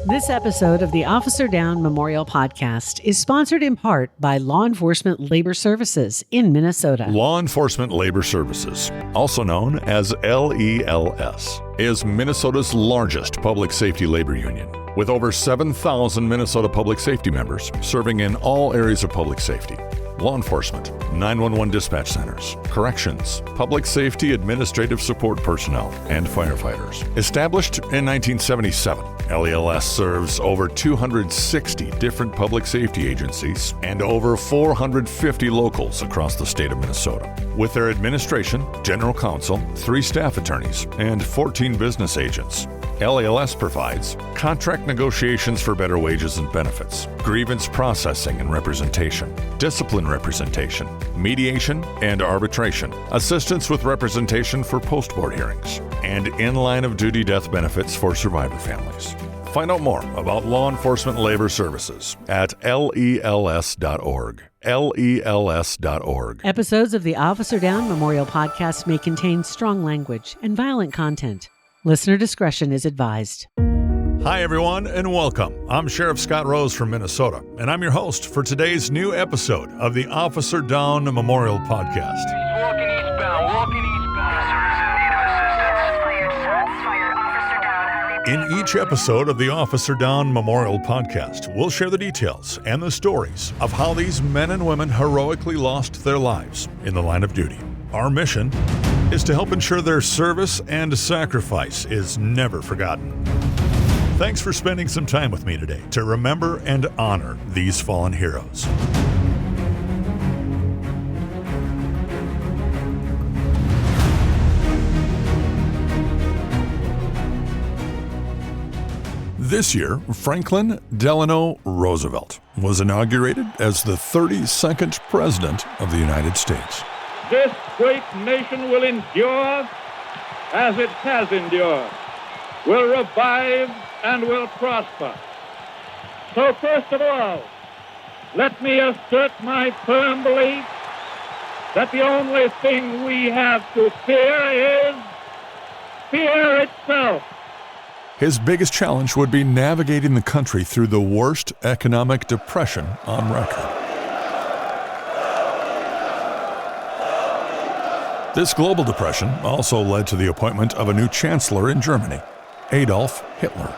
This episode of the Officer Down Memorial Podcast is sponsored in part by Law Enforcement Labor Services in Minnesota. Law Enforcement Labor Services, also known as LELS, is Minnesota's largest public safety labor union, with over 7,000 Minnesota public safety members serving in all areas of public safety. Law enforcement, 911 dispatch centers, corrections, public safety administrative support personnel, and firefighters. Established in 1977, LELS serves over 260 different public safety agencies and over 450 locals across the state of Minnesota. With their administration, general counsel, 3 staff attorneys, and 14 business agents, LELS provides contract negotiations for better wages and benefits, grievance processing and representation, discipline representation, mediation and arbitration, assistance with representation for post-board hearings, and in-line of duty death benefits for survivor families. Find out more about Law Enforcement Labor Services at LELS.org. LELS.org. Episodes of the Officer Down Memorial Podcast may contain strong language and violent content. Listener discretion is advised. Hi, everyone, and welcome. I'm Sheriff Scott Rose from Minnesota, and I'm your host for today's new episode of the Officer Down Memorial Podcast. Walking eastbound. In each episode of the Officer Down Memorial Podcast, we'll share the details and the stories of how these men and women heroically lost their lives in the line of duty. Our mission is to help ensure their service and sacrifice is never forgotten. Thanks for spending some time with me today to remember and honor these fallen heroes. This year, Franklin Delano Roosevelt was inaugurated as the 32nd President of the United States. This great nation will endure as it has endured, will revive and will prosper. So first of all, let me assert my firm belief that the only thing we have to fear is fear itself. His biggest challenge would be navigating the country through the worst economic depression on record. This global depression also led to the appointment of a new chancellor in Germany, Adolf Hitler.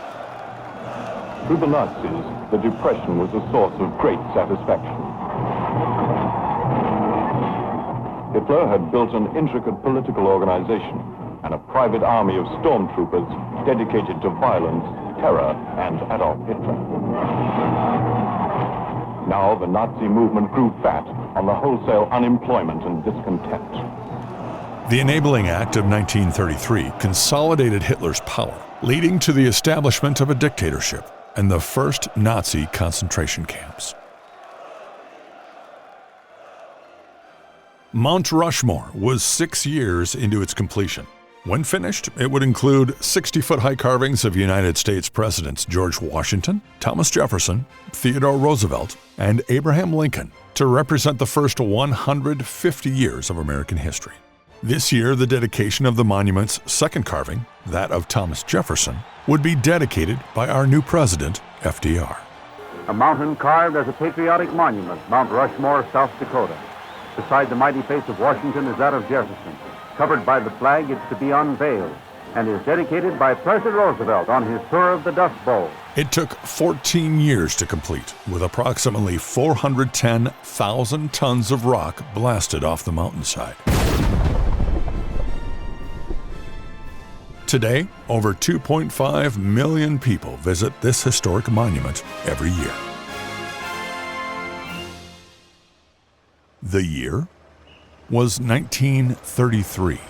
To the Nazis, the depression was a source of great satisfaction. Hitler had built an intricate political organization and a private army of stormtroopers dedicated to violence, terror, and Adolf Hitler. Now the Nazi movement grew fat on the wholesale unemployment and discontent. The Enabling Act of 1933 consolidated Hitler's power, leading to the establishment of a dictatorship and the first Nazi concentration camps. Mount Rushmore was 6 years into its completion. When finished, it would include 60-foot-high carvings of United States Presidents George Washington, Thomas Jefferson, Theodore Roosevelt, and Abraham Lincoln to represent the first 150 years of American history. This year, the dedication of the monument's second carving, that of Thomas Jefferson, would be dedicated by our new president, FDR. A mountain carved as a patriotic monument, Mount Rushmore, South Dakota. Beside the mighty face of Washington is that of Jefferson. Covered by the flag, it's to be unveiled, and is dedicated by President Roosevelt on his tour of the Dust Bowl. It took 14 years to complete, with approximately 410,000 tons of rock blasted off the mountainside. Today, over 2.5 million people visit this historic monument every year. The year was 1933.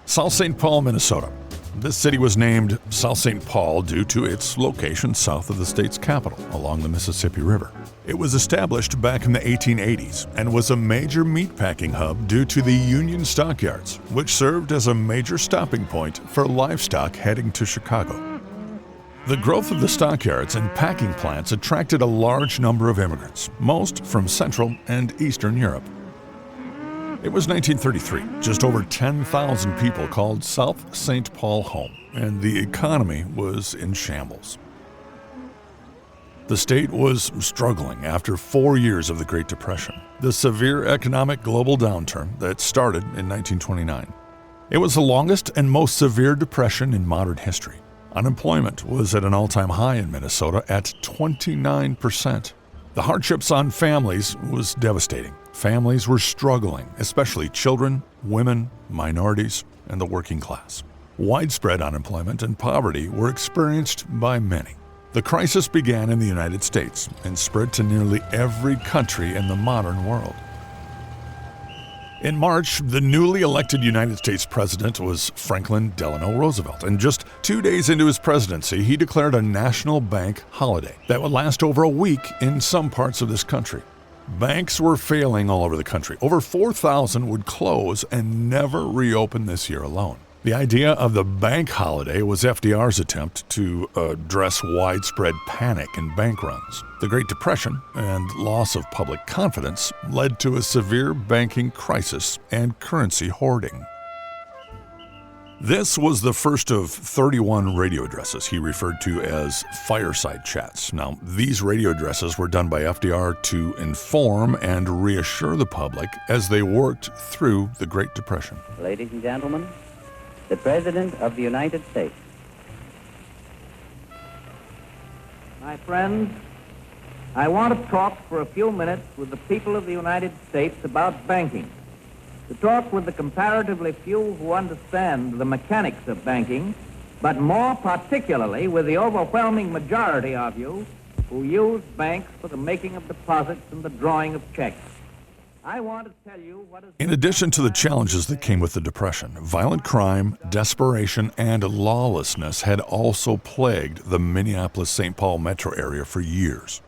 South St. Paul, Minnesota. This city was named South St. Paul due to its location south of the state's capital along the Mississippi River. It was established back in the 1880s and was a major meatpacking hub due to the Union Stockyards, which served as a major stopping point for livestock heading to Chicago. The growth of the stockyards and packing plants attracted a large number of immigrants, most from Central and Eastern Europe. It was 1933. Just over 10,000 people called South St. Paul home, and the economy was in shambles. The state was struggling after 4 years of the Great Depression, the severe economic global downturn that started in 1929. It was the longest and most severe depression in modern history. Unemployment was at an all-time high in Minnesota at 29%. The hardships on families was devastating. Families were struggling, especially children, women, minorities, and the working class. Widespread unemployment and poverty were experienced by many. The crisis began in the United States and spread to nearly every country in the modern world. In March, the newly elected United States president was Franklin Delano Roosevelt, and just 2 days into his presidency, he declared a national bank holiday that would last over a week in some parts of this country. Banks were failing all over the country. Over 4,000 would close and never reopen this year alone. The idea of the bank holiday was FDR's attempt to address widespread panic and bank runs. The Great Depression and loss of public confidence led to a severe banking crisis and currency hoarding. This was the first of 31 radio addresses he referred to as fireside chats. Now, these radio addresses were done by FDR to inform and reassure the public as they worked through the Great Depression. Ladies and gentlemen, the President of the United States. My friends, I want to talk for a few minutes with the people of the United States about banking. To talk with the comparatively few who understand the mechanics of banking, but more particularly with the overwhelming majority of you who use banks for the making of deposits and the drawing of checks. I want to tell you what is... In addition to the challenges that came with the Depression, violent crime, desperation, and lawlessness had also plagued the Minneapolis-St. Paul metro area for years.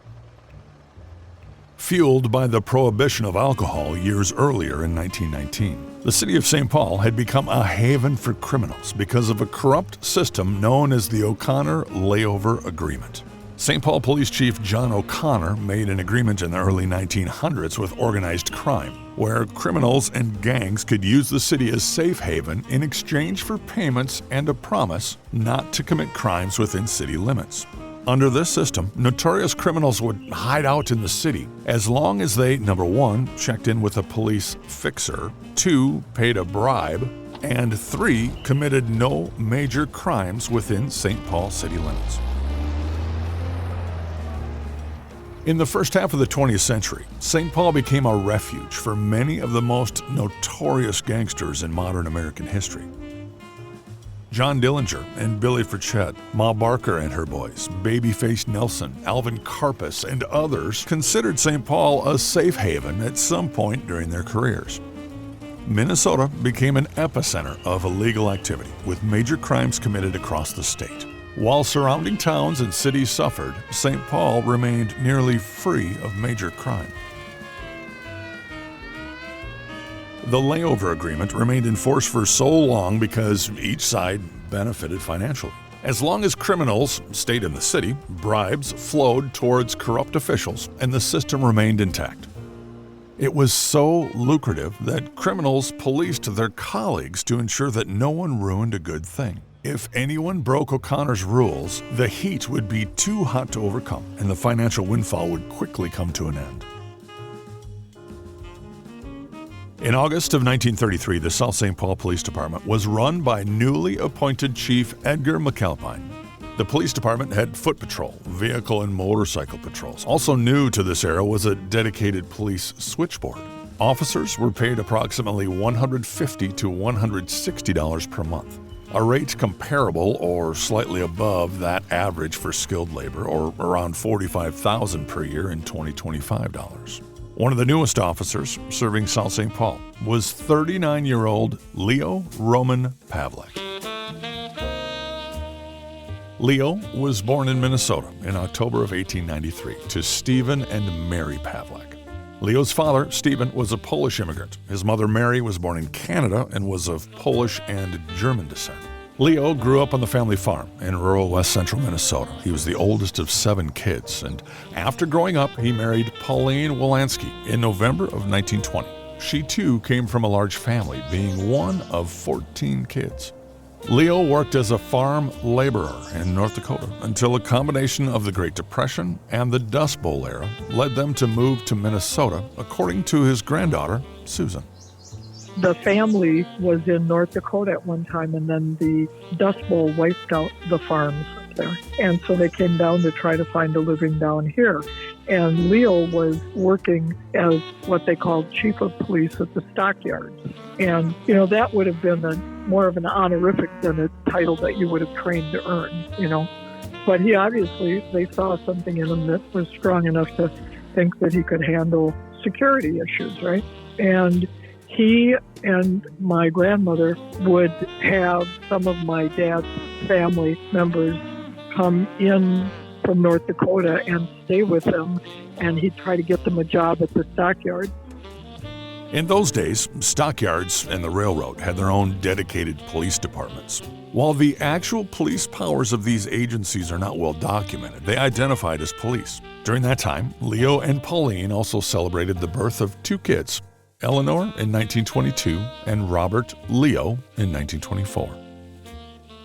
Fueled by the prohibition of alcohol years earlier in 1919, the city of St. Paul had become a haven for criminals because of a corrupt system known as the O'Connor Layover Agreement. St. Paul Police Chief John O'Connor made an agreement in the early 1900s with organized crime, where criminals and gangs could use the city as safe haven in exchange for payments and a promise not to commit crimes within city limits. Under this system, notorious criminals would hide out in the city as long as they, number one, checked in with a police fixer, two, paid a bribe, and three, committed no major crimes within St. Paul city limits. In the first half of the 20th century, St. Paul became a refuge for many of the most notorious gangsters in modern American history. John Dillinger and Billy Frechette, Ma Barker and her boys, Babyface Nelson, Alvin Karpus, and others considered St. Paul a safe haven at some point during their careers. Minnesota became an epicenter of illegal activity, with major crimes committed across the state. While surrounding towns and cities suffered, St. Paul remained nearly free of major crime. The layover agreement remained in force for so long because each side benefited financially. As long as criminals stayed in the city, bribes flowed towards corrupt officials and the system remained intact. It was so lucrative that criminals policed their colleagues to ensure that no one ruined a good thing. If anyone broke O'Connor's rules, the heat would be too hot to overcome, and the financial windfall would quickly come to an end. In August of 1933, the South St. Paul Police Department was run by newly appointed Chief Edgar McAlpine. The police department had foot patrol, vehicle and motorcycle patrols. Also new to this era was a dedicated police switchboard. Officers were paid approximately $150 to $160 per month, a rate comparable or slightly above that average for skilled labor, or around $45,000 per year in 2025 dollars. One of the newest officers serving South St. Paul was 39-year-old Leo Roman Pavlak. Leo was born in Minnesota in October of 1893 to Stephen and Mary Pavlak. Leo's father, Stephen, was a Polish immigrant. His mother, Mary, was born in Canada and was of Polish and German descent. Leo grew up on the family farm in rural west central Minnesota. He was the oldest of 7 kids, and after growing up, he married Pauline Wolanski in November of 1920. She too came from a large family, being one of 14 kids. Leo worked as a farm laborer in North Dakota until a combination of the Great Depression and the Dust Bowl era led them to move to Minnesota, according to his granddaughter, Susan. The family was in North Dakota at one time, and then the Dust Bowl wiped out the farms up there. And so they came down to try to find a living down here. And Leo was working as what they called chief of police at the stockyards. And, that would have been more of an honorific than a title that you would have trained to earn, But he obviously, they saw something in him that was strong enough to think that he could handle security issues, right? And he and my grandmother would have some of my dad's family members come in from North Dakota and stay with them, and he'd try to get them a job at the stockyard. In those days, stockyards and the railroad had their own dedicated police departments. While the actual police powers of these agencies are not well documented, they identified as police. During that time, Leo and Pauline also celebrated the birth of two kids, Eleanor in 1922 and Robert Leo in 1924.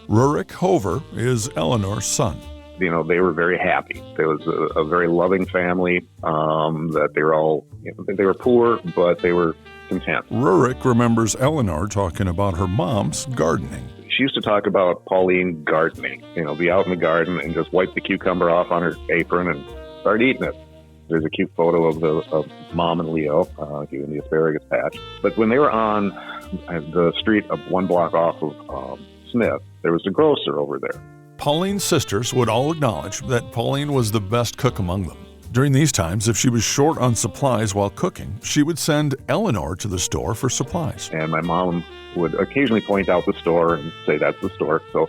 Rurik Hover is Eleanor's son. They were very happy. There was a very loving family, that they were all, they were poor, but they were content. Rurik remembers Eleanor talking about her mom's gardening. She used to talk about Pauline gardening, be out in the garden and just wipe the cucumber off on her apron and start eating it. There's a cute photo of Mom and Leo doing the asparagus patch. But when they were on the street of one block off of Smith, there was a grocer over there. Pauline's sisters would all acknowledge that Pauline was the best cook among them. During these times, if she was short on supplies while cooking, she would send Eleanor to the store for supplies. And my mom would occasionally point out the store and say, that's the store. So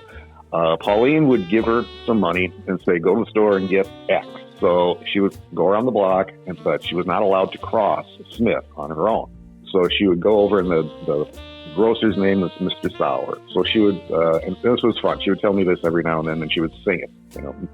Pauline would give her some money and say, go to the store and get X. So she would go around the block, but she was not allowed to cross Smith on her own. So she would go over, and the grocer's name was Mr. Sauer. So she would, and this was fun. She would tell me this every now and then, and she would sing it.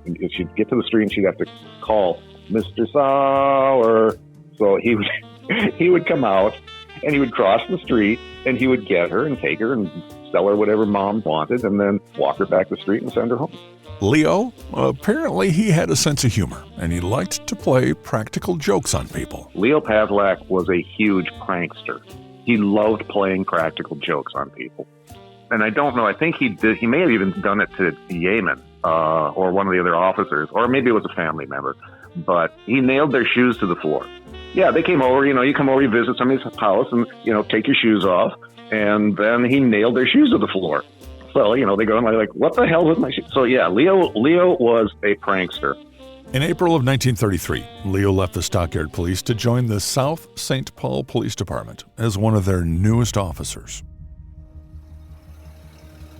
If she'd get to the street, she'd have to call Mr. Sauer. So he would come out, and he would cross the street, and he would get her and take her and sell her whatever Mom wanted, and then walk her back the street and send her home. Leo, apparently he had a sense of humor, and he liked to play practical jokes on people. Leo Pavlak was a huge prankster. He loved playing practical jokes on people. And I don't know, I think he may have even done it to Yeaman, or one of the other officers, or maybe it was a family member, but he nailed their shoes to the floor. Yeah, they came over, you come over, you visit somebody's house and, take your shoes off, and then he nailed their shoes to the floor. So, they go and they're like, what the hell was my shoes? So yeah, Leo was a prankster. In April of 1933, Leo left the Stockyard Police to join the South St. Paul Police Department as one of their newest officers.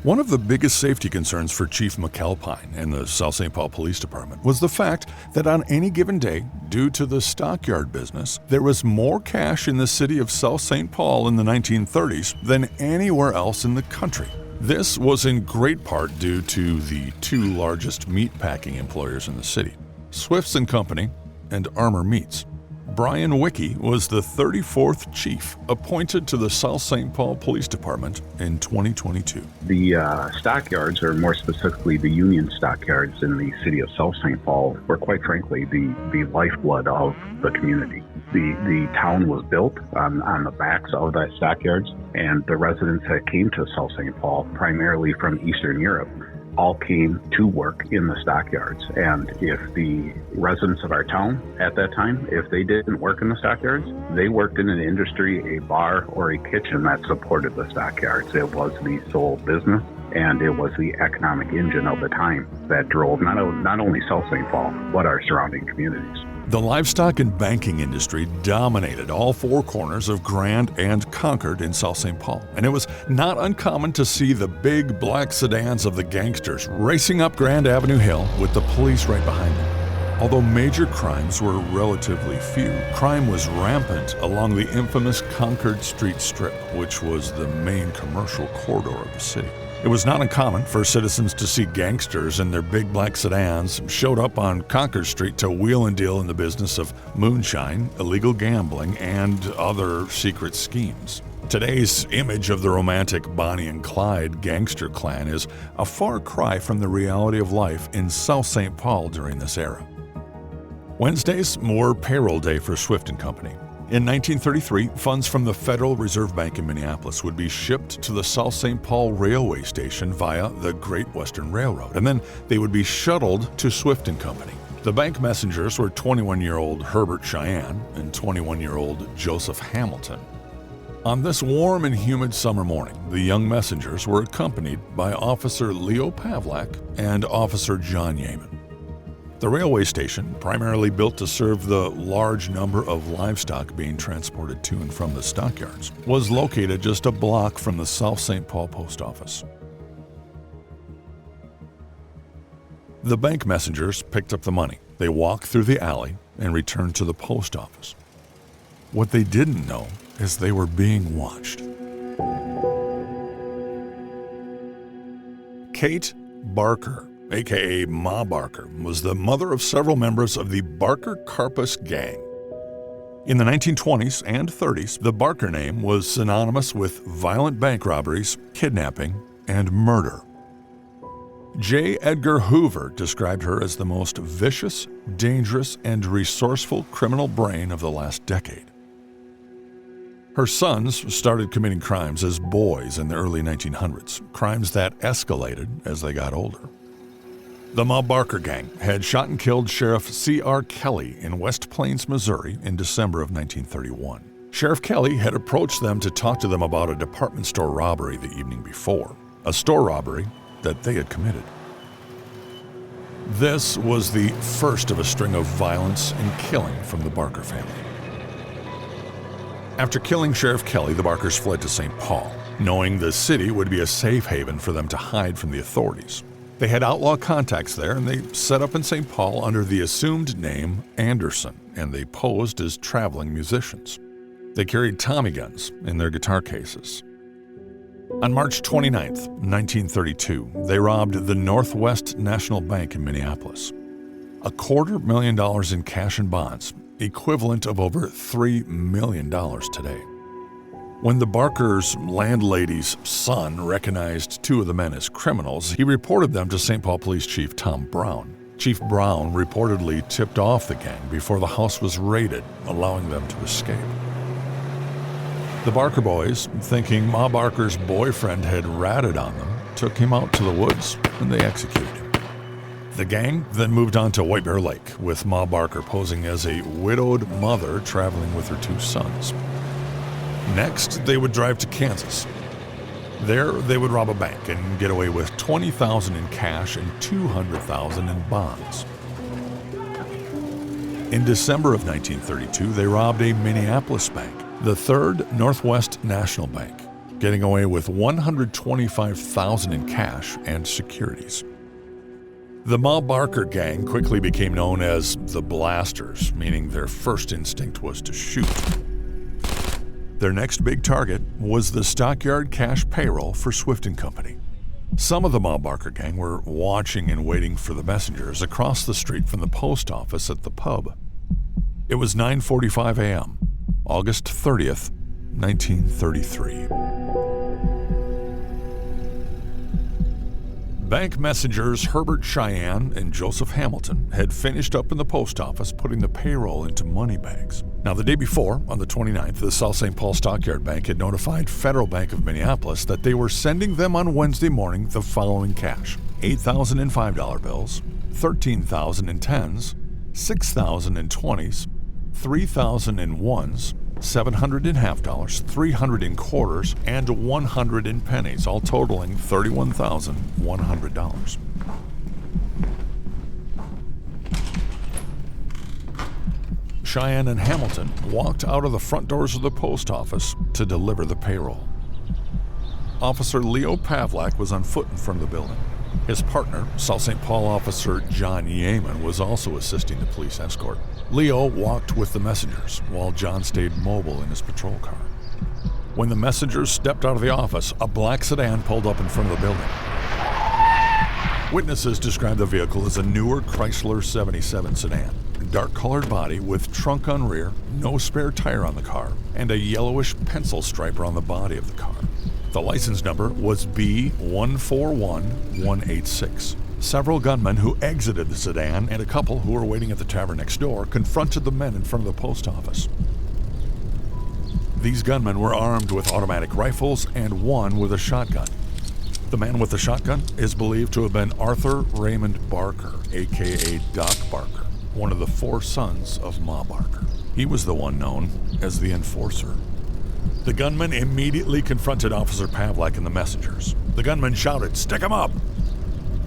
One of the biggest safety concerns for Chief McAlpine and the South St. Paul Police Department was the fact that on any given day, due to the stockyard business, there was more cash in the city of South St. Paul in the 1930s than anywhere else in the country. This was in great part due to the two largest meatpacking employers in the city, Swifts & Company and Armour Meats. Brian Wicke was the 34th chief appointed to the South St. Paul Police Department in 2022. The stockyards, or more specifically the Union stockyards in the city of South St. Paul, were quite frankly the lifeblood of the community. The town was built on the backs of the stockyards, and the residents that came to South St. Paul, primarily from Eastern Europe, all came to work in the stockyards. And if the residents of our town at that time, if they didn't work in the stockyards, they worked in an industry, a bar or a kitchen that supported the stockyards. It was the sole business, and it was the economic engine of the time that drove not only South St. Paul, but our surrounding communities. The livestock and banking industry dominated all four corners of Grand and Concord in South St. Paul, and it was not uncommon to see the big black sedans of the gangsters racing up Grand Avenue Hill with the police right behind them. Although major crimes were relatively few, crime was rampant along the infamous Concord Street Strip, which was the main commercial corridor of the city. It was not uncommon for citizens to see gangsters in their big black sedans showed up on Concord Street to wheel and deal in the business of moonshine, illegal gambling, and other secret schemes. Today's image of the romantic Bonnie and Clyde gangster clan is a far cry from the reality of life in South St. Paul during this era. Wednesdays were payroll day for Swift & Company. In 1933, funds from the Federal Reserve Bank in Minneapolis would be shipped to the South St. Paul railway station via the Great Western Railroad, and then they would be shuttled to Swift & Company. The bank messengers were 21-year-old Herbert Cheyenne and 21-year-old Joseph Hamilton. On this warm and humid summer morning, the young messengers were accompanied by Officer Leo Pavlak and Officer John Yeaman. The railway station, primarily built to serve the large number of livestock being transported to and from the stockyards, was located just a block from the South St. Paul post office. The bank messengers picked up the money. They walked through the alley and returned to the post office. What they didn't know is they were being watched. Kate Barker, a.k.a. Ma Barker, was the mother of several members of the Barker-Karpus gang. In the 1920s and 30s, the Barker name was synonymous with violent bank robberies, kidnapping, and murder. J. Edgar Hoover described her as the most vicious, dangerous, and resourceful criminal brain of the last decade. Her sons started committing crimes as boys in the early 1900s, crimes that escalated as they got older. The Ma Barker gang had shot and killed Sheriff C.R. Kelly in West Plains, Missouri in December of 1931. Sheriff Kelly had approached them to talk to them about a department store robbery the evening before, a store robbery that they had committed. This was the first of a string of violence and killing from the Barker family. After killing Sheriff Kelly, the Barkers fled to St. Paul, knowing the city would be a safe haven for them to hide from the authorities. They had outlaw contacts there, and they set up in St. Paul under the assumed name Anderson, and they posed as traveling musicians. They carried Tommy guns in their guitar cases. On March 29, 1932, they robbed the Northwest National Bank in Minneapolis. $250,000 in cash and bonds, equivalent of over $3 million today. When the Barker's landlady's son recognized two of the men as criminals, he reported them to St. Paul Police Chief Tom Brown. Chief Brown reportedly tipped off the gang before the house was raided, allowing them to escape. The Barker boys, thinking Ma Barker's boyfriend had ratted on them, took him out to the woods and they executed him. The gang then moved on to White Bear Lake, with Ma Barker posing as a widowed mother traveling with her two sons. Next, they would drive to Kansas. There, they would rob a bank and get away with $20,000 in cash and $200,000 in bonds. In December of 1932, they robbed a Minneapolis bank, the Third Northwest National Bank, getting away with $125,000 in cash and securities. The Ma Barker gang quickly became known as the Blasters, meaning their first instinct was to shoot. Their next big target was the stockyard cash payroll for Swift & Company. Some of the Ma Barker gang were watching and waiting for the messengers across the street from the post office at the pub. It was 9:45 a.m., August 30th, 1933. Bank messengers Herbert Cheyenne and Joseph Hamilton had finished up in the post office putting the payroll into money bags. Now, the day before, on the 29th, the South St. Paul Stockyard Bank had notified Federal Bank of Minneapolis that they were sending them on Wednesday morning the following cash: $8,000 in $5 bills, $13,000 in 10s, $6,000 in 20s, $3,000 in 1s, $700 in half dollars, $300 in quarters, and $100 in pennies, all totaling $31,100. Cheyenne and Hamilton walked out of the front doors of the post office to deliver the payroll. Officer Leo Pavlak was on foot in front of the building. His partner, South St. Paul officer John Yeaman, was also assisting the police escort. Leo walked with the messengers, while John stayed mobile in his patrol car. When the messengers stepped out of the office, a black sedan pulled up in front of the building. Witnesses described the vehicle as a newer Chrysler 77 sedan, dark-colored body with trunk on rear, no spare tire on the car, and a yellowish pencil stripe around the body of the car. The license number was B141186. Several gunmen who exited the sedan and a couple who were waiting at the tavern next door confronted the men in front of the post office. These gunmen were armed with automatic rifles and one with a shotgun. The man with the shotgun is believed to have been Arthur Raymond Barker, aka Doc Barker, one of the 4 sons of Ma Barker. He was the one known as the enforcer. The gunman immediately confronted Officer Pavlak and the messengers. The gunman shouted, "Stick him up!"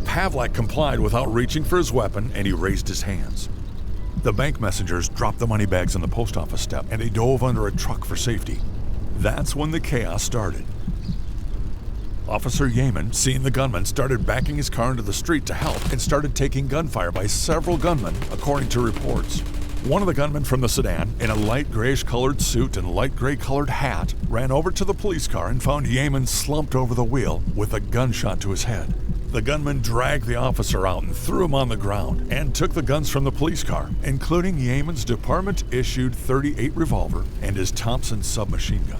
Pavlak complied without reaching for his weapon, and he raised his hands. The bank messengers dropped the money bags on the post office step, and they dove under a truck for safety. That's when the chaos started. Officer Yeaman, seeing the gunman, started backing his car into the street to help and started taking gunfire by several gunmen, according to reports. One of the gunmen from the sedan, in a light grayish-colored suit and light gray-colored hat, ran over to the police car and found Yeaman slumped over the wheel with a gunshot to his head. The gunman dragged the officer out and threw him on the ground and took the guns from the police car, including Yeaman's department-issued .38 revolver and his Thompson submachine gun.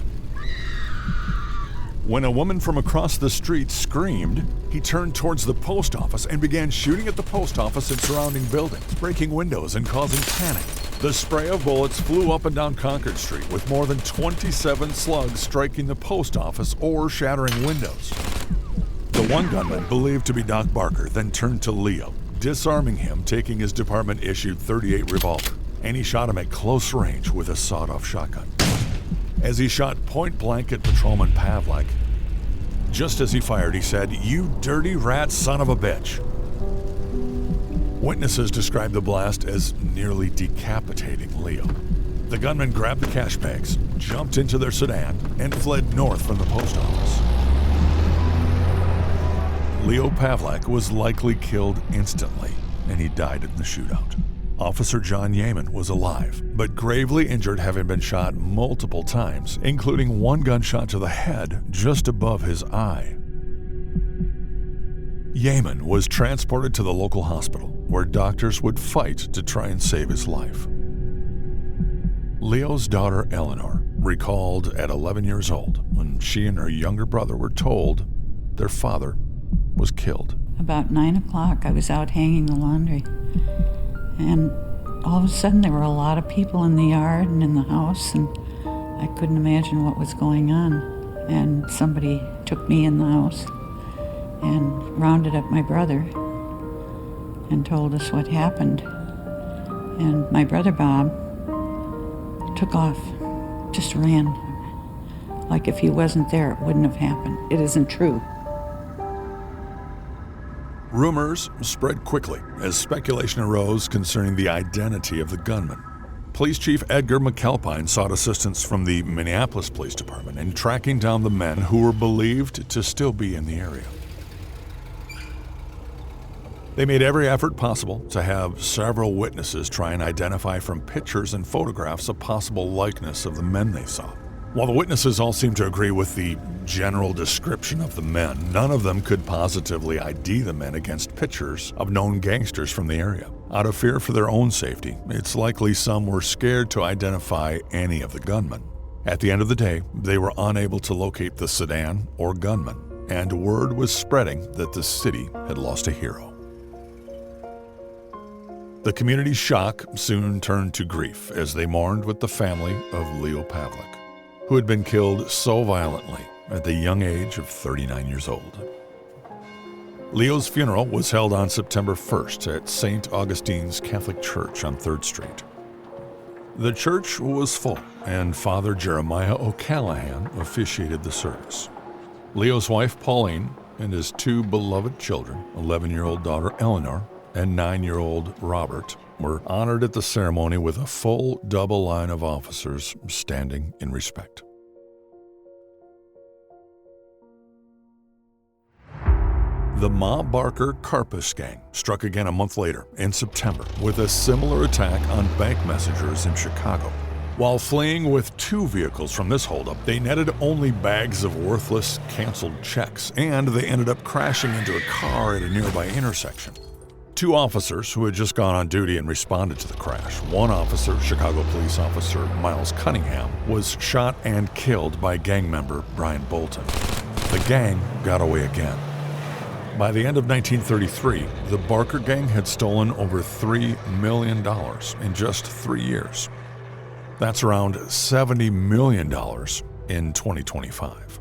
When a woman from across the street screamed, he turned towards the post office and began shooting at the post office and surrounding buildings, breaking windows and causing panic. The spray of bullets flew up and down Concord Street, with more than 27 slugs striking the post office or shattering windows. The one gunman, believed to be Doc Barker, then turned to Leo, disarming him, taking his department-issued .38 revolver, and he shot him at close range with a sawed-off shotgun. As he shot point-blank at Patrolman Pavlak, just as he fired, he said, "You dirty rat son of a bitch." Witnesses described the blast as nearly decapitating Leo. The gunman grabbed the cash bags, jumped into their sedan, and fled north from the post office. Leo Pavlak was likely killed instantly, and he died in the shootout. Officer John Yeaman was alive, but gravely injured, having been shot multiple times, including one gunshot to the head just above his eye. Yeaman was transported to the local hospital, where doctors would fight to try and save his life. Leo's daughter Eleanor recalled at 11 years old when she and her younger brother were told their father was killed. About 9 o'clock, I was out hanging the laundry, and all of a sudden there were a lot of people in the yard and in the house, and I couldn't imagine what was going on. And somebody took me in the house and rounded up my brother and told us what happened. And my brother Bob took off, just ran. Like if he wasn't there, it wouldn't have happened. It isn't true. Rumors spread quickly as speculation arose concerning the identity of the gunman. Police Chief Edgar McAlpine sought assistance from the Minneapolis Police Department in tracking down the men who were believed to still be in the area. They made every effort possible to have several witnesses try and identify from pictures and photographs a possible likeness of the men they saw. While the witnesses all seemed to agree with the general description of the men, none of them could positively ID the men against pictures of known gangsters from the area. Out of fear for their own safety, it's likely some were scared to identify any of the gunmen. At the end of the day, they were unable to locate the sedan or gunman, and word was spreading that the city had lost a hero. The community's shock soon turned to grief as they mourned with the family of Leo Pavlak, who had been killed so violently at the young age of 39 years old. Leo's funeral was held on September 1st at St. Augustine's Catholic Church on 3rd Street. The church was full, and Father Jeremiah O'Callahan officiated the service. Leo's wife, Pauline, and his 2 beloved children, 11-year-old daughter Eleanor and 9-year-old Robert, were honored at the ceremony with a full double line of officers standing in respect. The Ma Barker Carpus gang struck again a month later in September with a similar attack on bank messengers in Chicago. While fleeing with 2 vehicles from this holdup, they netted only bags of worthless, canceled checks, and they ended up crashing into a car at a nearby intersection. 2 officers who had just gone on duty and responded to the crash. One officer, Chicago police officer Miles Cunningham, was shot and killed by gang member Brian Bolton. The gang got away again. By the end of 1933, the Barker gang had stolen over $3 million in just 3 years. That's around $70 million in 2025.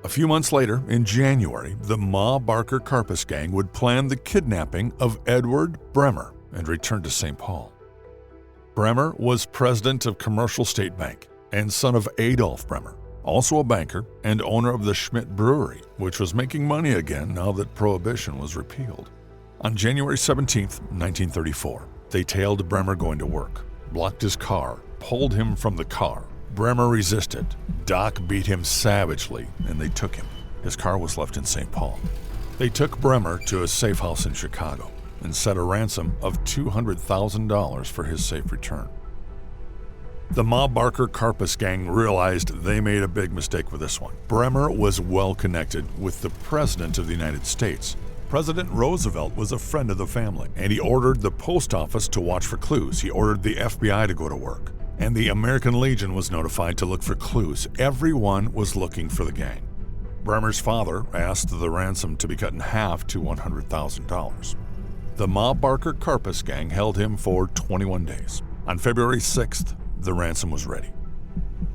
A few months later, in January, the Ma Barker Karpus gang would plan the kidnapping of Edward Bremer and return to St. Paul. Bremer was president of Commercial State Bank and son of Adolf Bremer, also a banker and owner of the Schmidt Brewery, which was making money again now that Prohibition was repealed. On January 17, 1934, they tailed Bremer going to work, blocked his car, pulled him from the car. Bremer resisted. Doc beat him savagely, and they took him. His car was left in St. Paul. They took Bremer to a safe house in Chicago and set a ransom of $200,000 for his safe return. The Ma Barker Karpus gang realized they made a big mistake with this one. Bremer was well connected with the President of the United States. President Roosevelt was a friend of the family, and he ordered the post office to watch for clues. He ordered the FBI to go to work, and the American Legion was notified to look for clues. Everyone was looking for the gang. Bremer's father asked the ransom to be cut in half to $100,000. The Ma Barker Karpus gang held him for 21 days. On February 6th, the ransom was ready.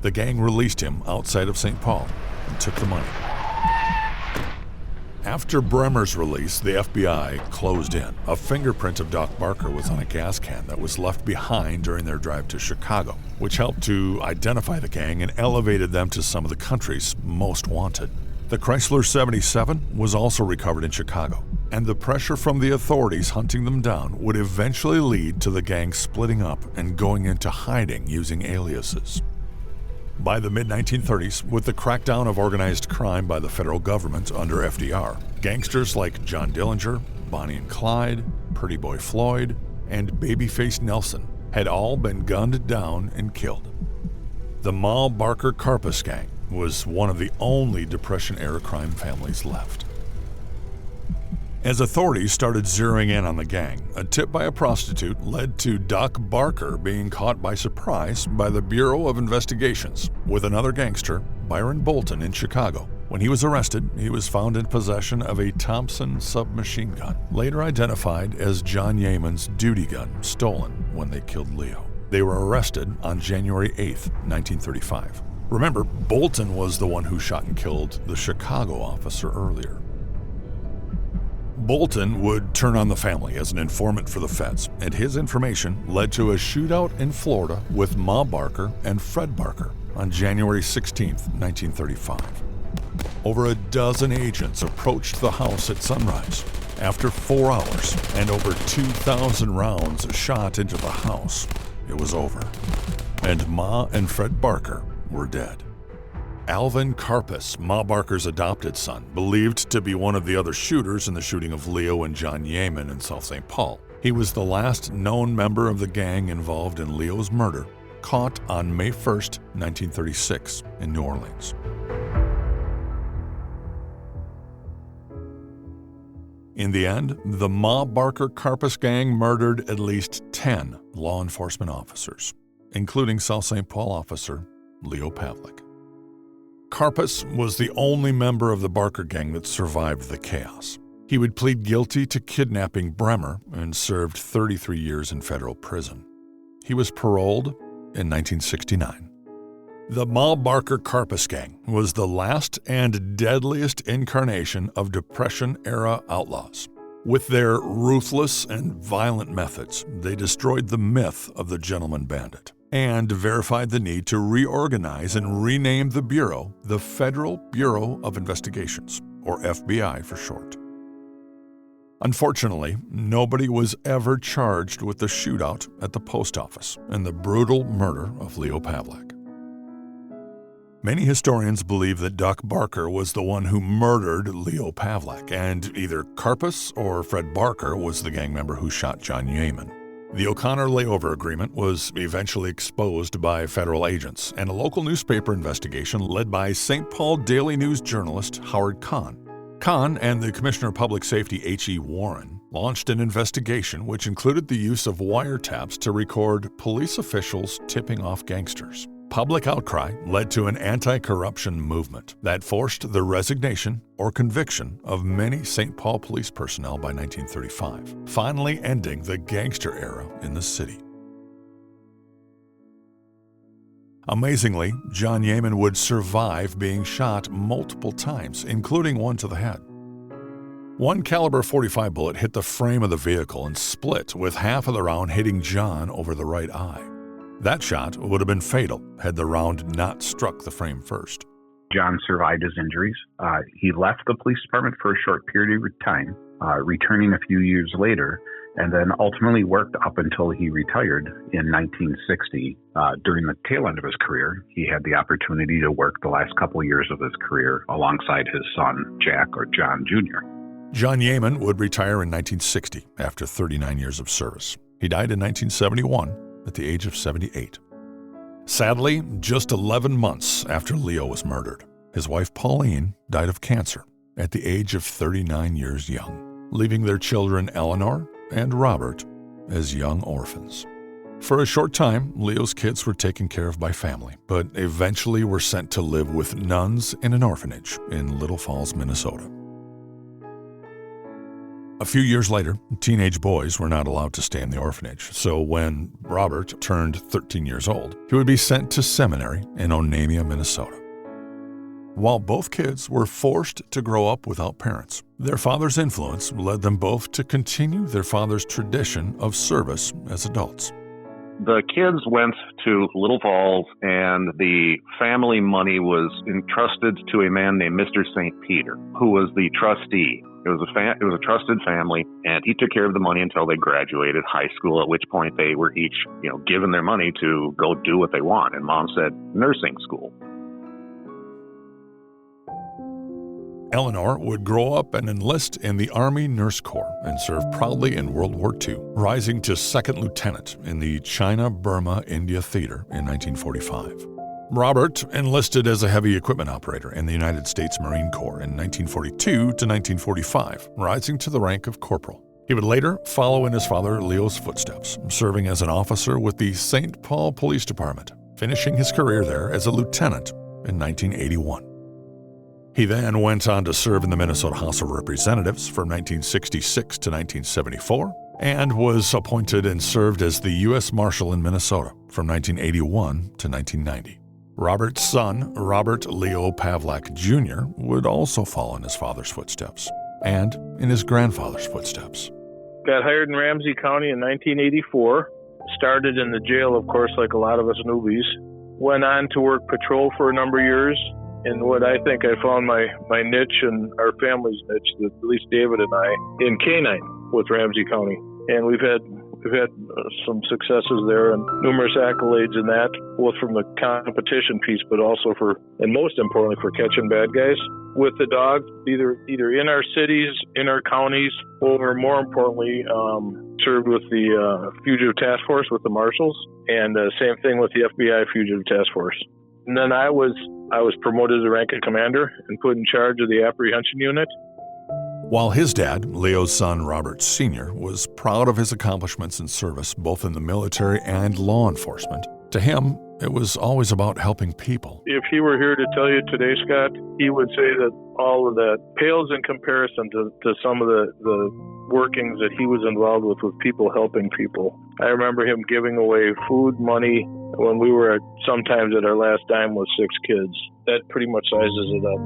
The gang released him outside of St. Paul and took the money. After Bremer's release, the FBI closed in. A fingerprint of Doc Barker was on a gas can that was left behind during their drive to Chicago, which helped to identify the gang and elevated them to some of the country's most wanted. The Chrysler 77 was also recovered in Chicago, and the pressure from the authorities hunting them down would eventually lead to the gang splitting up and going into hiding using aliases. By the mid-1930s, with the crackdown of organized crime by the federal government under FDR, gangsters like John Dillinger, Bonnie and Clyde, Pretty Boy Floyd, and Babyface Nelson had all been gunned down and killed. The Ma Barker Karpus gang was one of the only Depression-era crime families left. As authorities started zeroing in on the gang, a tip by a prostitute led to Doc Barker being caught by surprise by the Bureau of Investigations with another gangster, Byron Bolton, in Chicago. When he was arrested, he was found in possession of a Thompson submachine gun, later identified as John Yeaman's duty gun, stolen when they killed Leo. They were arrested on January 8, 1935. Remember, Bolton was the one who shot and killed the Chicago officer earlier. Bolton would turn on the family as an informant for the feds, and his information led to a shootout in Florida with Ma Barker and Fred Barker on January 16, 1935. Over a dozen agents approached the house at sunrise. After 4 hours and over 2,000 rounds shot into the house, it was over, and Ma and Fred Barker were dead. Alvin Karpus, Ma Barker's adopted son, believed to be one of the other shooters in the shooting of Leo and John Yeaman in South St. Paul. He was the last known member of the gang involved in Leo's murder, caught on May 1, 1936, in New Orleans. In the end, the Ma Barker Karpus gang murdered at least 10 law enforcement officers, including South St. Paul officer Leo Pavlak. Karpus was the only member of the Barker gang that survived the chaos. He would plead guilty to kidnapping Bremer and served 33 years in federal prison. He was paroled in 1969. The Ma Barker Karpus gang was the last and deadliest incarnation of Depression-era outlaws. With their ruthless and violent methods, they destroyed the myth of the gentleman bandit and verified the need to reorganize and rename the Bureau the Federal Bureau of Investigations, or FBI for short. Unfortunately, nobody was ever charged with the shootout at the post office and the brutal murder of Leo Pavlak. Many historians believe that Doc Barker was the one who murdered Leo Pavlak, and either Karpus or Fred Barker was the gang member who shot John Yeaman. The O'Connor layover agreement was eventually exposed by federal agents, and a local newspaper investigation led by St. Paul Daily News journalist Howard Kahn. Kahn and the Commissioner of Public Safety H.E. Warren launched an investigation which included the use of wiretaps to record police officials tipping off gangsters. Public outcry led to an anti-corruption movement that forced the resignation or conviction of many St. Paul police personnel by 1935, finally ending the gangster era in the city. Amazingly, John Yeaman would survive being shot multiple times, including one to the head. One caliber .45 bullet hit the frame of the vehicle and split, with half of the round hitting John over the right eye. That shot would have been fatal had the round not struck the frame first. John survived his injuries. He left the police department for a short period of time, returning a few years later, and then ultimately worked up until he retired in 1960. During the tail end of his career, he had the opportunity to work the last couple of years of his career alongside his son, Jack, or John Jr. John Yeaman would retire in 1960 after 39 years of service. He died in 1971 at the age of 78. Sadly, just 11 months after Leo was murdered, his wife Pauline died of cancer at the age of 39 years young, leaving their children Eleanor and Robert as young orphans. For a short time, Leo's kids were taken care of by family, but eventually were sent to live with nuns in an orphanage in Little Falls, Minnesota. A few years later, teenage boys were not allowed to stay in the orphanage, so when Robert turned 13 years old, he would be sent to seminary in Onamia, Minnesota. While both kids were forced to grow up without parents, their father's influence led them both to continue their father's tradition of service as adults. The kids went to Little Falls, and the family money was entrusted to a man named Mr. St. Peter, who was the trustee. It was a trusted family, and he took care of the money until they graduated high school, at which point they were each, given their money to go do what they want. And Mom said, nursing school. Eleanor would grow up and enlist in the Army Nurse Corps and serve proudly in World War II, rising to second lieutenant in the China-Burma-India Theater in 1945. Robert enlisted as a heavy equipment operator in the United States Marine Corps in 1942 to 1945, rising to the rank of corporal. He would later follow in his father Leo's footsteps, serving as an officer with the St. Paul Police Department, finishing his career there as a lieutenant in 1981. He then went on to serve in the Minnesota House of Representatives from 1966 to 1974 and was appointed and served as the U.S. Marshal in Minnesota from 1981 to 1990. Robert's son, Robert Leo Pavlak Jr., would also follow in his father's footsteps and in his grandfather's footsteps. Got hired in Ramsey County in 1984. Started in the jail, of course, like a lot of us newbies. Went on to work patrol for a number of years. And what I think I found my niche and our family's niche, at least David and I, in canine with Ramsey County. And we've had some successes there and numerous accolades in that, both from the competition piece, but also and most importantly, for catching bad guys with the dog, either in our cities, in our counties, or more importantly, served with the Fugitive Task Force with the Marshals, and same thing with the FBI Fugitive Task Force. And then I was promoted to rank of commander and put in charge of the apprehension unit. While his dad, Leo's son Robert Sr., was proud of his accomplishments in service both in the military and law enforcement, to him, it was always about helping people. If he were here to tell you today, Scott, he would say that all of that pales in comparison to some of the workings that he was involved with people helping people. I remember him giving away food, money, when we were sometimes at our last dime with 6 kids. That pretty much sizes it up.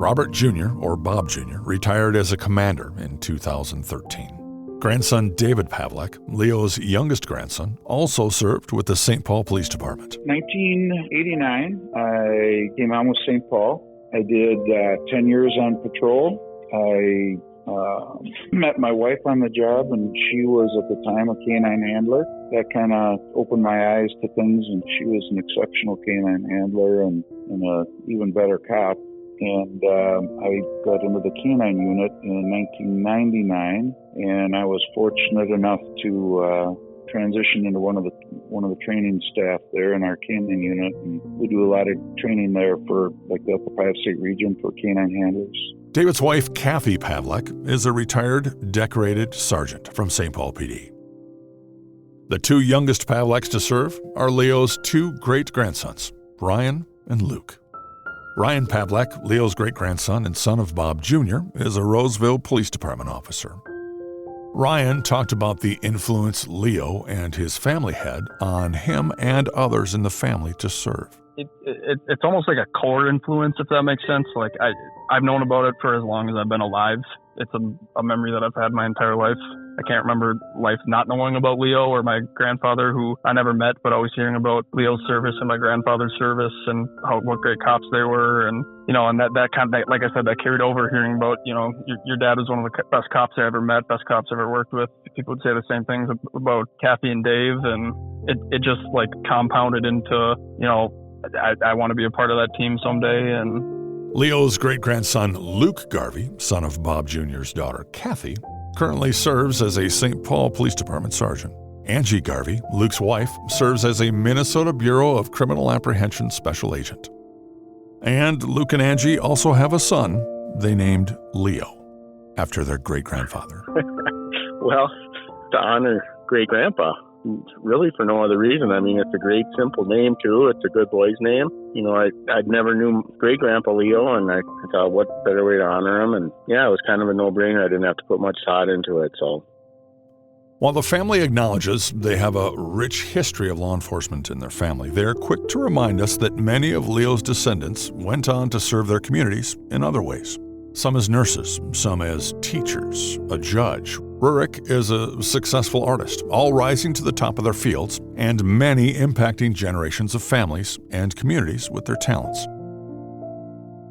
Robert Jr., or Bob Jr., retired as a commander in 2013. Grandson David Pavlak, Leo's youngest grandson, also served with the St. Paul Police Department. 1989, I came on with St. Paul. I did 10 years on patrol. I met my wife on the job, and she was at the time a canine handler. That kind of opened my eyes to things, and she was an exceptional canine handler and an even better cop. And I got into the canine unit in 1999, and I was fortunate enough to transitioned into one of the training staff there in our canine unit, and we do a lot of training there for like the Upper Piowa State region for canine handlers. David's wife, Kathy Pavlak, is a retired decorated sergeant from St. Paul PD. The two youngest Pavlaks to serve are Leo's two great-grandsons, Ryan and Luke. Ryan Pavlak, Leo's great-grandson and son of Bob Jr., is a Roseville Police Department officer. Ryan talked about the influence Leo and his family had on him and others in the family to serve. It's almost like a core influence, if that makes sense. Like I've known about it for as long as I've been alive. It's a memory that I've had my entire life. I can't remember life not knowing about Leo or my grandfather, who I never met, but always hearing about Leo's service and my grandfather's service and what great cops they were. And, and that kind of, like I said, that carried over, hearing about, your dad was one of the best cops I ever met, best cops I ever worked with. People would say the same things about Kathy and Dave. And it just like compounded into, I want to be a part of that team someday. And Leo's great-grandson, Luke Garvey, son of Bob Jr.'s daughter, Kathy, currently serves as a St. Paul Police Department sergeant. Angie Garvey, Luke's wife, serves as a Minnesota Bureau of Criminal Apprehension special agent. And Luke and Angie also have a son they named Leo, after their great-grandfather. Well, to honor great-grandpa, really for no other reason. I mean, it's a great, simple name, too. It's a good boy's name. I never knew great-grandpa Leo, and I thought, what better way to honor him? And, yeah, it was kind of a no-brainer. I didn't have to put much thought into it, so. While the family acknowledges they have a rich history of law enforcement in their family, they're quick to remind us that many of Leo's descendants went on to serve their communities in other ways. Some as nurses, some as teachers, a judge. Rurik is a successful artist, all rising to the top of their fields, and many impacting generations of families and communities with their talents.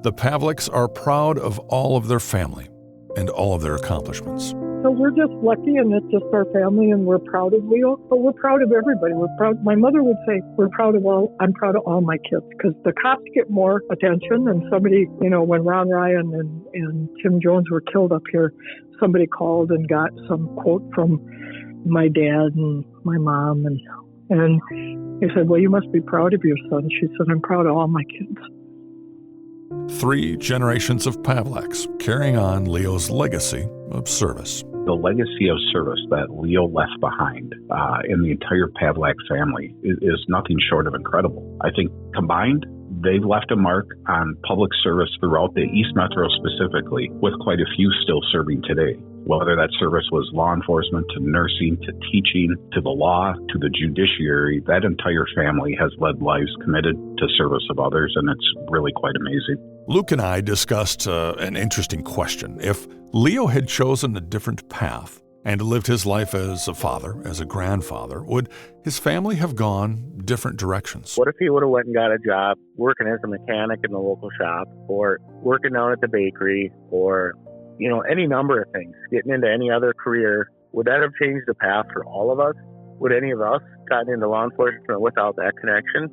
The Pavlaks are proud of all of their family and all of their accomplishments. So we're just lucky, and it's just our family, and we're proud of Leo, but we're proud of everybody. We're proud. My mother would say, I'm proud of all my kids, because the cops get more attention, and somebody, when Ron Ryan and Tim Jones were killed up here, somebody called and got some quote from my dad and my mom, and they said, well, you must be proud of your son. She said, I'm proud of all my kids. 3 generations of Pavlaks carrying on Leo's legacy of service. The legacy of service that Leo left behind in the entire Pavlak family is nothing short of incredible. I think combined, they've left a mark on public service throughout the East Metro specifically, with quite a few still serving today. Whether that service was law enforcement, to nursing, to teaching, to the law, to the judiciary, that entire family has led lives committed to service of others, and it's really quite amazing. Luke and I discussed an interesting question. If Leo had chosen a different path and lived his life as a father, as a grandfather, would his family have gone different directions? What if he would have went and got a job working as a mechanic in the local shop, or working down at the bakery, or any number of things, getting into any other career? Would that have changed the path for all of us? Would any of us gotten into law enforcement without that connection?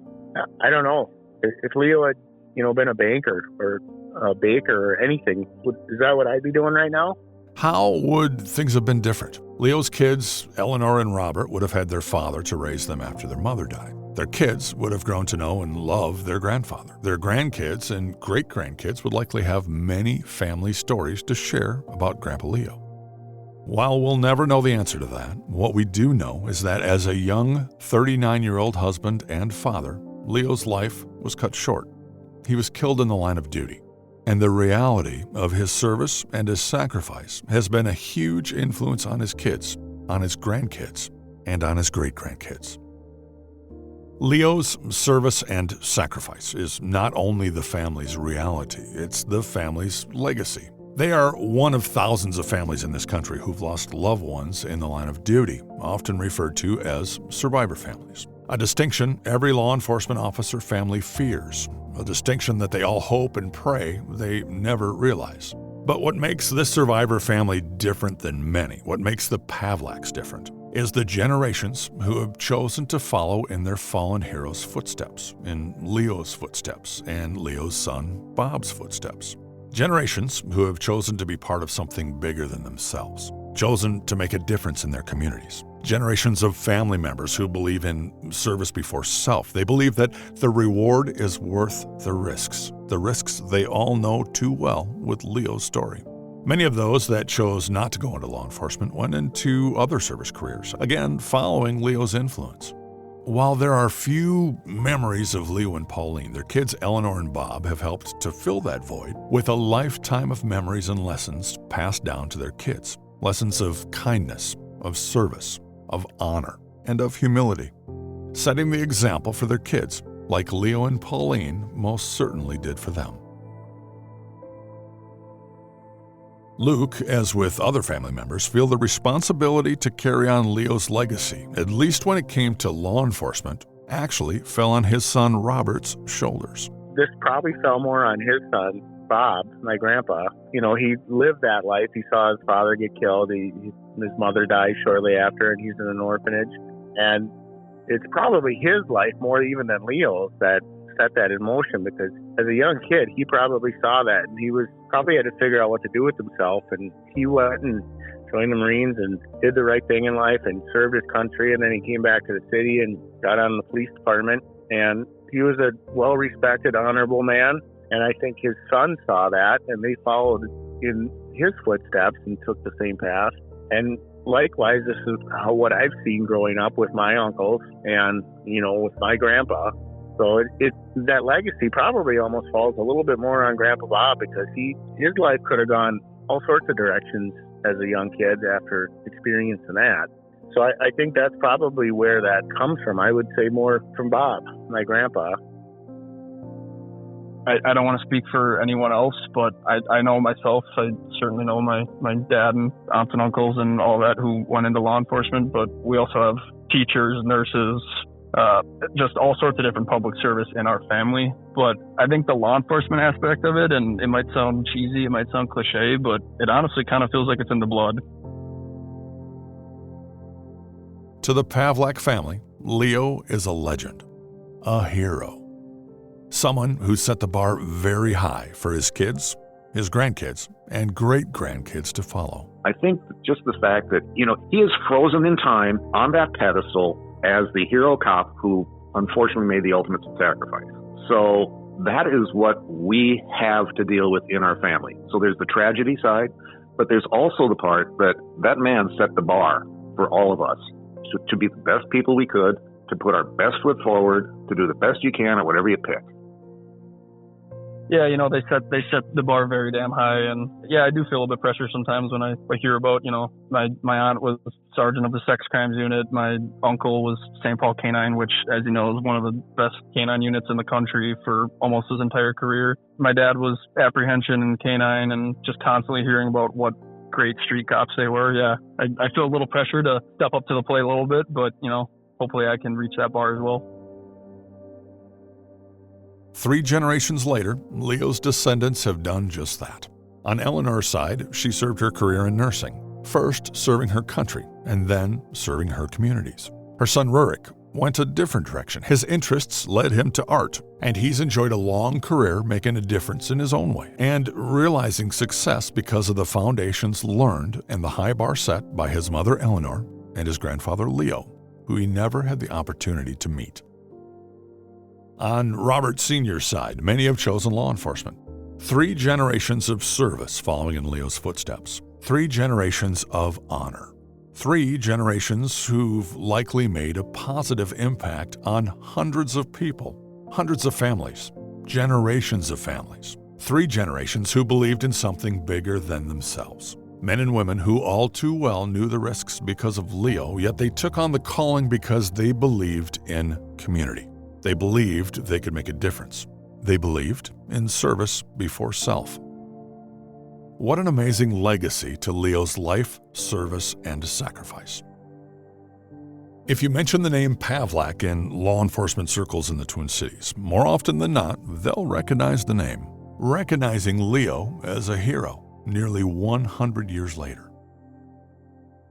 I don't know. If Leo had, been a banker or a baker or anything, is that what I'd be doing right now? How would things have been different? Leo's kids, Eleanor and Robert, would have had their father to raise them after their mother died. Their kids would have grown to know and love their grandfather. Their grandkids and great-grandkids would likely have many family stories to share about Grandpa Leo. While we'll never know the answer to that, what we do know is that as a young 39-year-old husband and father, Leo's life was cut short. He was killed in the line of duty. And the reality of his service and his sacrifice has been a huge influence on his kids, on his grandkids, and on his great-grandkids. Leo's service and sacrifice is not only the family's reality, it's the family's legacy. They are one of thousands of families in this country who've lost loved ones in the line of duty, often referred to as survivor families. A distinction every law enforcement officer family fears, a distinction that they all hope and pray they never realize. But what makes this survivor family different than many, what makes the Pavlaks different, is the generations who have chosen to follow in their fallen hero's footsteps, in Leo's footsteps, and Leo's son Bob's footsteps. Generations who have chosen to be part of something bigger than themselves. chosen to make a difference in their communities. Generations of family members who believe in service before self. They believe that the reward is worth the risks they all know too well with Leo's story. Many of those that chose not to go into law enforcement went into other service careers, again following Leo's influence. While there are few memories of Leo and Pauline, their kids Eleanor and Bob have helped to fill that void with a lifetime of memories and lessons passed down to their kids. Lessons of kindness, of service, of honor, and of humility, setting the example for their kids, like Leo and Pauline most certainly did for them. Luke, as with other family members, feel the responsibility to carry on Leo's legacy, at least when it came to law enforcement, actually fell on his son Robert's shoulders. This probably fell more on his son, Bob, my grandpa. You know, he lived that life. He saw his father get killed. His mother died shortly after, and he's in an orphanage. And it's probably his life more even than Leo's that set that in motion, because as a young kid, he probably saw that, and he was probably had to figure out what to do with himself. And he went and joined the Marines and did the right thing in life and served his country. And then he came back to the city and got on the police department. And he was a well-respected, honorable man. And I think his son saw that, and they followed in his footsteps and took the same path. And likewise, this is what I've seen growing up with my uncles and, you know, with my grandpa. So that legacy probably almost falls a little bit more on Grandpa Bob, because his life could have gone all sorts of directions as a young kid after experiencing that. So I think that's probably where that comes from. I would say more from Bob, my grandpa. I don't want to speak for anyone else, but I know myself. I certainly know my dad and aunts and uncles and all that who went into law enforcement, but we also have teachers, nurses, just all sorts of different public service in our family. But I think the law enforcement aspect of it, and it might sound cheesy, it might sound cliche, but it honestly kind of feels like it's in the blood. To the Pavlak family, Leo is a legend, a hero. Someone who set the bar very high for his kids, his grandkids, and great-grandkids to follow. I think just the fact that, you know, he is frozen in time on that pedestal as the hero cop who unfortunately made the ultimate sacrifice. So that is what we have to deal with in our family. So there's the tragedy side, but there's also the part that man set the bar for all of us to be the best people we could, to put our best foot forward, to do the best you can at whatever you pick. Yeah, you know, they set the bar very damn high, and yeah, I do feel a bit pressure sometimes when I hear about, you know, my aunt was sergeant of the sex crimes unit, my uncle was St. Paul Canine, which, as you know, is one of the best canine units in the country for almost his entire career. My dad was apprehension and canine, and just constantly hearing about what great street cops they were. Yeah, I feel a little pressure to step up to the plate a little bit, but, you know, hopefully I can reach that bar as well. 3 generations later, Leo's descendants have done just that. On Eleanor's side, she served her career in nursing, first serving her country and then serving her communities. Her son Rurik went a different direction. His interests led him to art, and he's enjoyed a long career making a difference in his own way and realizing success because of the foundations learned and the high bar set by his mother Eleanor and his grandfather Leo, who he never had the opportunity to meet. On Robert Sr.'s side, many have chosen law enforcement. 3 generations of service following in Leo's footsteps. 3 generations of honor. 3 generations who've likely made a positive impact on hundreds of people, hundreds of families, generations of families. 3 generations who believed in something bigger than themselves. Men and women who all too well knew the risks because of Leo, yet they took on the calling because they believed in community. They believed they could make a difference. They believed in service before self. What an amazing legacy to Leo's life, service, and sacrifice. If you mention the name Pavlak in law enforcement circles in the Twin Cities, more often than not, they'll recognize the name, recognizing Leo as a hero nearly 100 years later.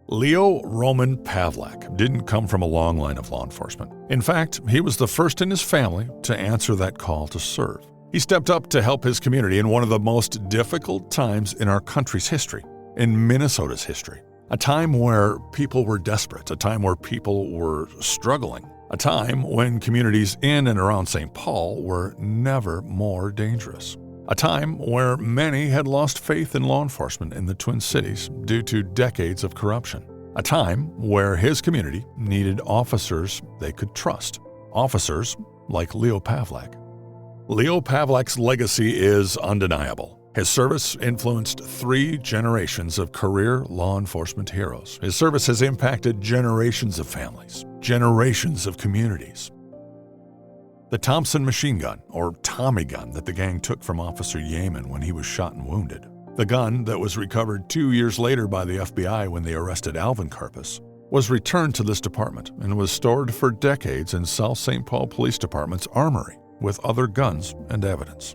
Leo Roman Pavlak didn't come from a long line of law enforcement. In fact, he was the first in his family to answer that call to serve. He stepped up to help his community in one of the most difficult times in our country's history, in Minnesota's history, A time where people were desperate, a time where people were struggling, a time when communities in and around St. Paul were never more dangerous. A time where many had lost faith in law enforcement in the Twin Cities due to decades of corruption. A time where his community needed officers they could trust. Officers like Leo Pavlak. Leo Pavlak's legacy is undeniable. His service influenced 3 generations of career law enforcement heroes. His service has impacted generations of families, generations of communities. The Thompson machine gun, or Tommy gun, that the gang took from Officer Yeaman when he was shot and wounded. The gun that was recovered 2 years later by the FBI when they arrested Alvin Karpus was returned to this department and was stored for decades in South St. Paul Police Department's armory with other guns and evidence.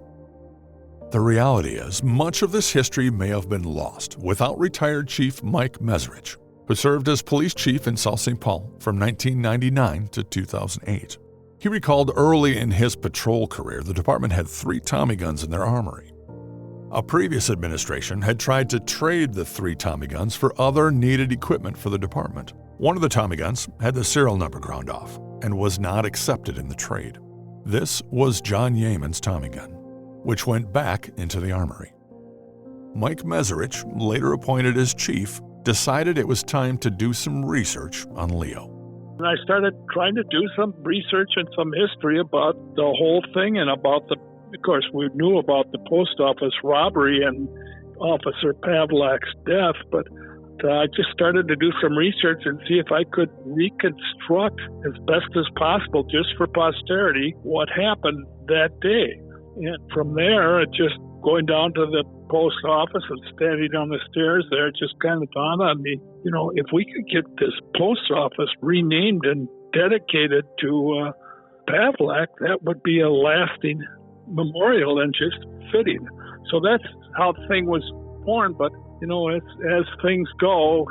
The reality is, much of this history may have been lost without retired Chief Mike Meserich, who served as police chief in South St. Paul from 1999 to 2008. He recalled early in his patrol career, the department had 3 Tommy guns in their armory. A previous administration had tried to trade the 3 Tommy guns for other needed equipment for the department. One of the Tommy guns had the serial number ground off and was not accepted in the trade. This was John Yeaman's Tommy gun, which went back into the armory. Mike Meserich, later appointed as chief, decided it was time to do some research on Leo. And I started trying to do some research and some history about the whole thing and about of course, we knew about the post office robbery and Officer Pavlak's death, but I just started to do some research and see if I could reconstruct as best as possible, just for posterity, what happened that day. And from there, it just going down to the post office and standing on the stairs there, it just kind of dawned on me, if we could get this post office renamed and dedicated to Pavlak, that would be a lasting memorial and just fitting. So that's how the thing was born. But, as things go,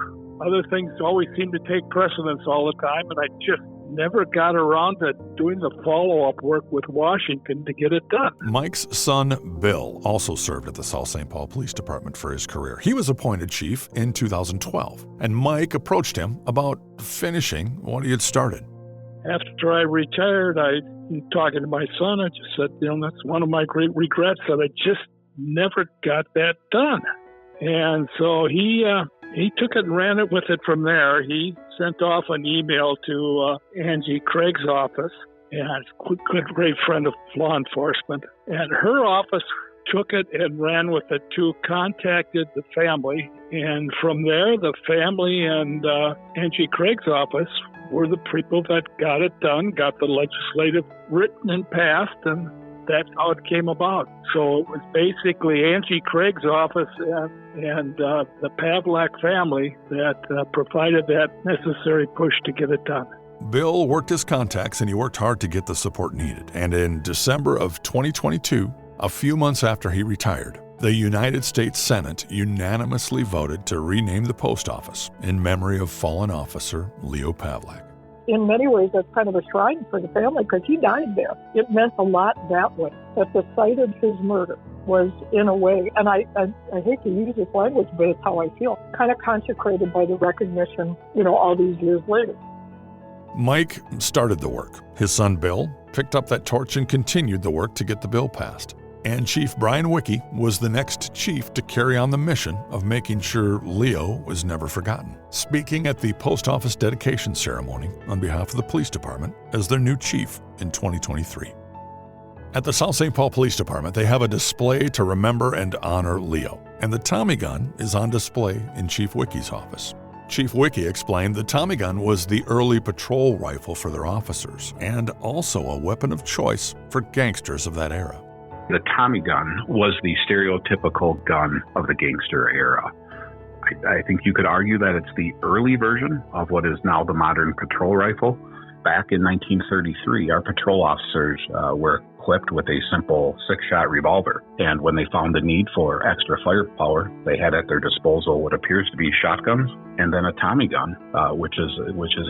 other things always seem to take precedence all the time. And I just never got around to doing the follow-up work with Washington to get it done. Mike's son, Bill, also served at the South St. Paul Police Department for his career. He was appointed chief in 2012, and Mike approached him about finishing what he had started. After I retired, talking to my son, I just said, that's one of my great regrets, that I just never got that done. And so he took it and ran it with it from there. He sent off an email to Angie Craig's office, and a great friend of law enforcement. And her office took it and ran with it too, contacted the family. And from there, the family and Angie Craig's office were the people that got it done, got the legislative written and passed, and that's how it came about. So it was basically Angie Craig's office and the Pavlak family that provided that necessary push to get it done. Bill worked his contacts and he worked hard to get the support needed. And in December of 2022, a few months after he retired, the United States Senate unanimously voted to rename the post office in memory of fallen officer Leo Pavlak. In many ways, that's kind of a shrine for the family because he died there. It meant a lot that way, that the site of his murder was, in a way, and I hate to use this language, but it's how I feel, kind of consecrated by the recognition, all these years later. Mike started the work. His son Bill picked up that torch and continued the work to get the bill passed. And Chief Brian Wicke was the next chief to carry on the mission of making sure Leo was never forgotten, speaking at the post office dedication ceremony on behalf of the police department as their new chief in 2023. At the South St. Paul Police Department, they have a display to remember and honor Leo, and the Tommy gun is on display in Chief Wicke's office. Chief Wicke explained the Tommy gun was the early patrol rifle for their officers and also a weapon of choice for gangsters of that era. The Tommy gun was the stereotypical gun of the gangster era. I think you could argue that it's the early version of what is now the modern patrol rifle. back in 1933, our patrol officers were equipped with a simple 6-shot revolver. And when they found the need for extra firepower, they had at their disposal what appears to be shotguns and then a Tommy gun, which is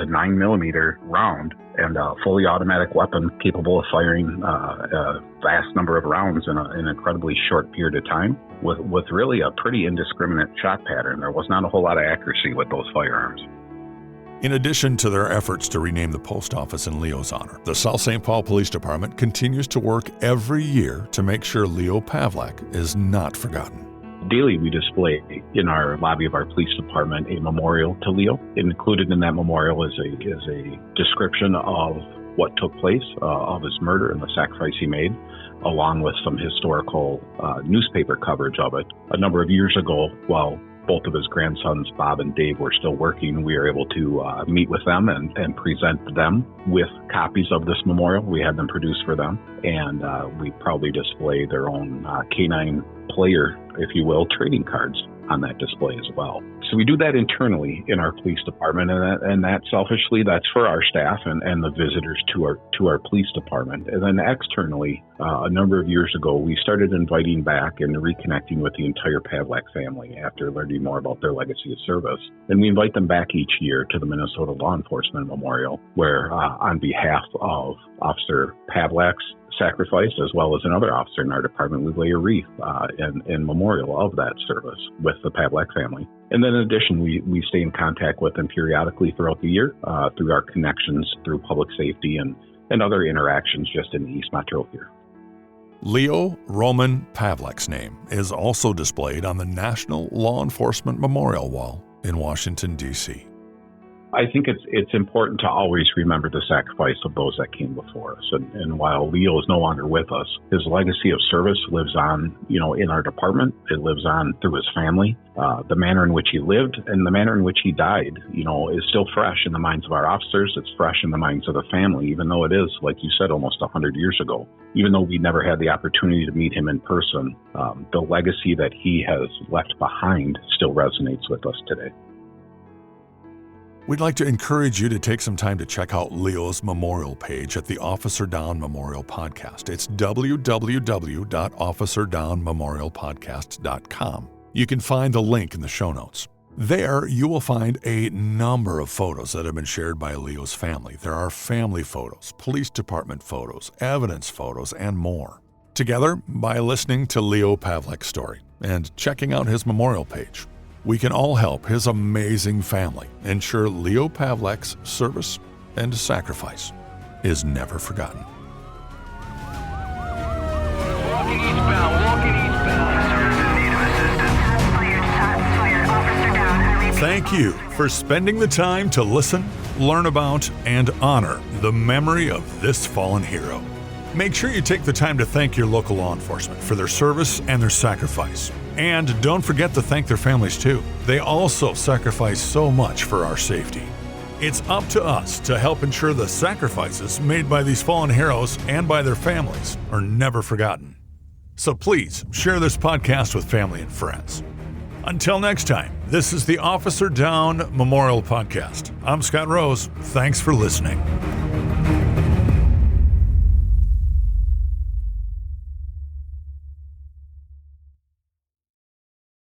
a 9mm round and a fully automatic weapon capable of firing a vast number of rounds in an incredibly short period of time with really a pretty indiscriminate shot pattern. There was not a whole lot of accuracy with those firearms. In addition to their efforts to rename the post office in Leo's honor, the South St. Paul Police Department continues to work every year to make sure Leo Pavlak is not forgotten. Daily, we display in our lobby of our police department a memorial to Leo. Included in that memorial is a description of what took place, of his murder and the sacrifice he made, along with some historical newspaper coverage of it. A number of years ago, while both of his grandsons, Bob and Dave, were still working, we were able to meet with them and present them with copies of this memorial. We had them produced for them, and we proudly display their own canine player, if you will, trading cards on that display as well. So we do that internally in our police department, and that selfishly, that's for our staff and the visitors to our police department. And then externally, a number of years ago, we started inviting back and reconnecting with the entire Pavlak family after learning more about their legacy of service. And we invite them back each year to the Minnesota Law Enforcement Memorial, where on behalf of Officer Pavlak's sacrifice, as well as another officer in our department, we lay a wreath in memorial of that service with the Pavlak family. And then in addition, we stay in contact with them periodically throughout the year through our connections through public safety and other interactions just in the East Metro here. Leo Roman Pavlak's name is also displayed on the National Law Enforcement Memorial Wall in Washington, D.C. I think it's important to always remember the sacrifice of those that came before us. And while Leo is no longer with us, his legacy of service lives on, in our department. It lives on through his family. The manner in which he lived and the manner in which he died, is still fresh in the minds of our officers. It's fresh in the minds of the family, even though it is, like you said, almost 100 years ago. Even though we never had the opportunity to meet him in person, the legacy that he has left behind still resonates with us today. We'd like to encourage you to take some time to check out Leo's memorial page at the Officer Down Memorial Podcast. It's www.officerdownmemorialpodcast.com. You can find the link in the show notes. There, you will find a number of photos that have been shared by Leo's family. There are family photos, police department photos, evidence photos, and more. Together, by listening to Leo Pavlak Story and checking out his memorial page, we can all help his amazing family ensure Leo Pavlak's service and sacrifice is never forgotten. Walking eastbound. Thank you for spending the time to listen, learn about, and honor the memory of this fallen hero. Make sure you take the time to thank your local law enforcement for their service and their sacrifice. And don't forget to thank their families too. They also sacrifice so much for our safety. It's up to us to help ensure the sacrifices made by these fallen heroes and by their families are never forgotten. So please share this podcast with family and friends. Until next time, this is the Officer Down Memorial Podcast. I'm Scott Rose. Thanks for listening.